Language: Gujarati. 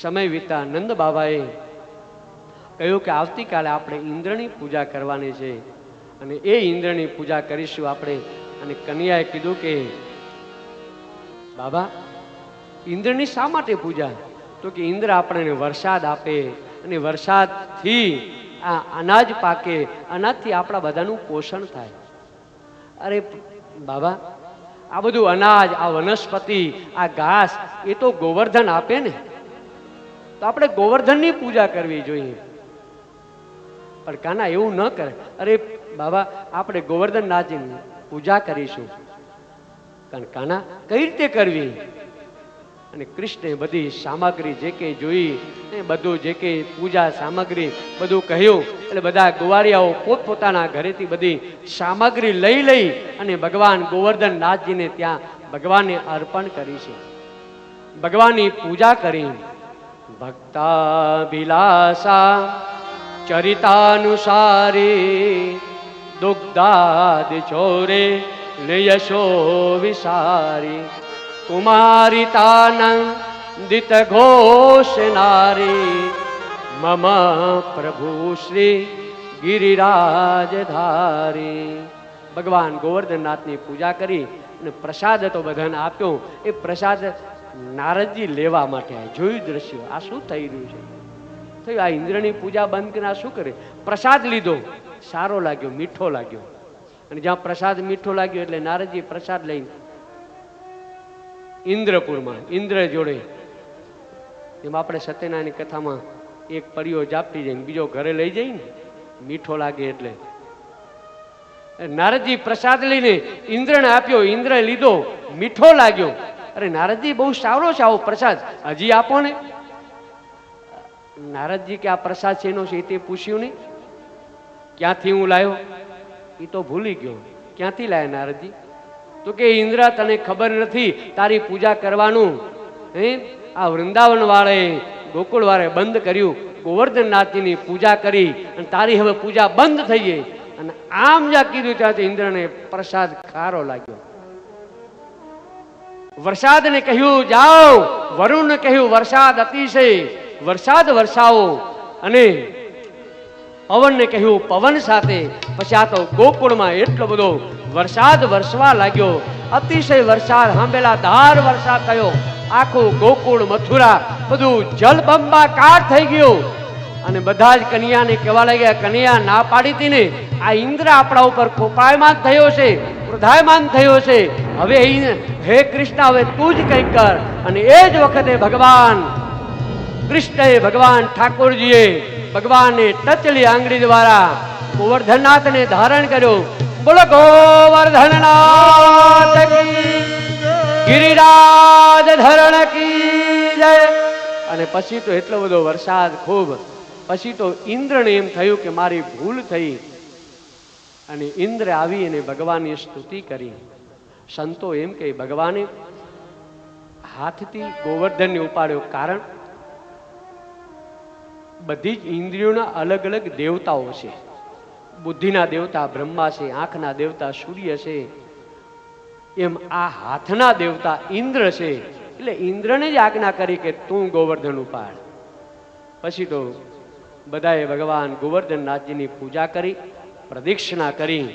સમય વીતા નંદ બાબાએ કહ્યું કે આવતીકાલે આપણે ઇન્દ્રની પૂજા કરવાની છે અને એ ઇન્દ્રની પૂજા કરીશું આપણે. અને કન્યાએ કીધું કે બાબા ઇન્દ્રની શા માટે પૂજા? તો કે ઇન્દ્ર આપણને વરસાદ આપે અને વરસાદથી આ અનાજ પાકે, અનાજથી આપણા બધાનું પોષણ થાય. અરે બાબા આ બધું અનાજ, આ વનસ્પતિ, આ ઘાસ એ તો ગોવર્ધન આપે ને, તો આપણે ગોવર્ધનની પૂજા કરવી જોઈએ. પણ કાના એવું ન કરે. અરે બાબા આપણે ગોવર્ધનનાથજીની પૂજા કરીશું. કારણ કાના કઈ રીતે કરવી? અને કૃષ્ણે બધી સામગ્રી જે કે જોઈ એ બધું જે કે પૂજા સામગ્રી બધું કહ્યું. એટલે બધા ગોવાળિયાઓ પોતપોતાના ઘરેથી બધી સામગ્રી લઈ અને ભગવાન ગોવર્ધનનાથજીને ત્યાં ભગવાનને અર્પણ કરી છે. ભગવાનની પૂજા કરી. ભક્તાભિલાષા ચરિતાનુસારી દુગ્ધાદ ચોરે યશો વિસારી કુમારિતાનંદિત ઘોષ નારી મમ પ્રભુ શ્રી ગિરિરાજધારી. ભગવાન ગોવર્ધનનાથની પૂજા કરી અને પ્રસાદ તો બધાને આપ્યો. એ પ્રસાદ નારદજી લેવા માટે જોયું દ્રશ્ય. આ શું થઈ રહ્યું છે? થયું આ ઇન્દ્રની પૂજા બંધ કરીને આ શું કરે? પ્રસાદ લીધો, સારો લાગ્યો, મીઠો લાગ્યો. અને જ્યાં પ્રસાદ મીઠો લાગ્યો એટલે નારદજી પ્રસાદ લઈને ઇન્દ્રપુરમાં ઇન્દ્ર જોડે, એમ આપણે સત્યનારાયણની કથામાં એક પડીઓ જાપટી જાય બીજો ઘરે લઈ જાય ને, મીઠો લાગે એટલે. નારદજી પ્રસાદ લઈને ઇન્દ્રને આપ્યો, ઇન્દ્ર લીધો, મીઠો લાગ્યો. અરે નારદજી બહુ સારો છે આવો પ્રસાદ, હજી આપો ને. નારદજી કે આ પ્રસાદ શેનો છે તે પૂછ્યું નહીં. ક્યાંથી હું લાવ્યો એ તો ભૂલી ગયો. ક્યાંથી લાયા નારદજી? તો કે ઇન્દ્ર તને ખબર નથી તારી પૂજા કરવાનું. આ વૃંદાવન વાળે ગોકુળ વાળે બંધ કર્યું, ગોવર્ધનનાથજીની પૂજા કરી અને તારી હવે પૂજા બંધ થઈ ગઈ. અને આમ જ્યાં કીધું ત્યાંથી ઇન્દ્રને પ્રસાદ ખારો લાગ્યો. વરસાદને કહ્યું જાઓ, વરુણને કહ્યું વરસાદ અતિશય વરસાદ વરસાવો, અને પવનને કહ્યું પવન સાથે. પછી આ તો ગોકુળમાં એટલો બધો વરસાદ વરસવા લાગ્યો. અતિશય વરસાદ સાંભળેલા ધાર વરસાદ થયો. આખું ગોકુળ મથુરા બધું જલબંબાકાર થઈ ગયું. અને બધા જ કન્યાને કહેવા લાગ્યા, કન્યા ના પાડી હતી ને, આ ઇન્દ્ર આપણા ઉપર કોપાયમાન થયો છે, ક્રોધાયમાન થયો છે. હવે હે કૃષ્ણ હવે તું જ કંઈક કર. અને એ જ વખતે ભગવાન કૃષ્ણએ, ભગવાન ઠાકોરજીએ ભગવાનને ટચલી આંગળી દ્વારા ગોવર્ધનનાથને ધારણ કર્યો. બોલો ગોવર્ધનનાથ કી, ગિરિરાજ ધરણ કી જય. અને પછી તો એટલો બધો વરસાદ ખૂબ. પછી તો ઇન્દ્રને એમ થયું કે મારી ભૂલ થઈ. અને ઇન્દ્ર આવી અને ભગવાનની સ્તુતિ કરી. સંતો એમ કે ભગવાને હાથથી ગોવર્ધનને ઉપાડ્યો. કારણ બધી જ ઇન્દ્રિયોના અલગ અલગ દેવતાઓ છે. બુદ્ધિના દેવતા બ્રહ્મા છે, આંખના દેવતા સૂર્ય છે, એમ આ હાથના દેવતા ઇન્દ્ર છે. એટલે ઇન્દ્રને જ આજ્ઞા કરી કે તું ગોવર્ધન ઉપાડ. પછી તો બધાએ ભગવાન ગોવર્ધનનાથજીની પૂજા કરી, પ્રદક્ષિણા કરી.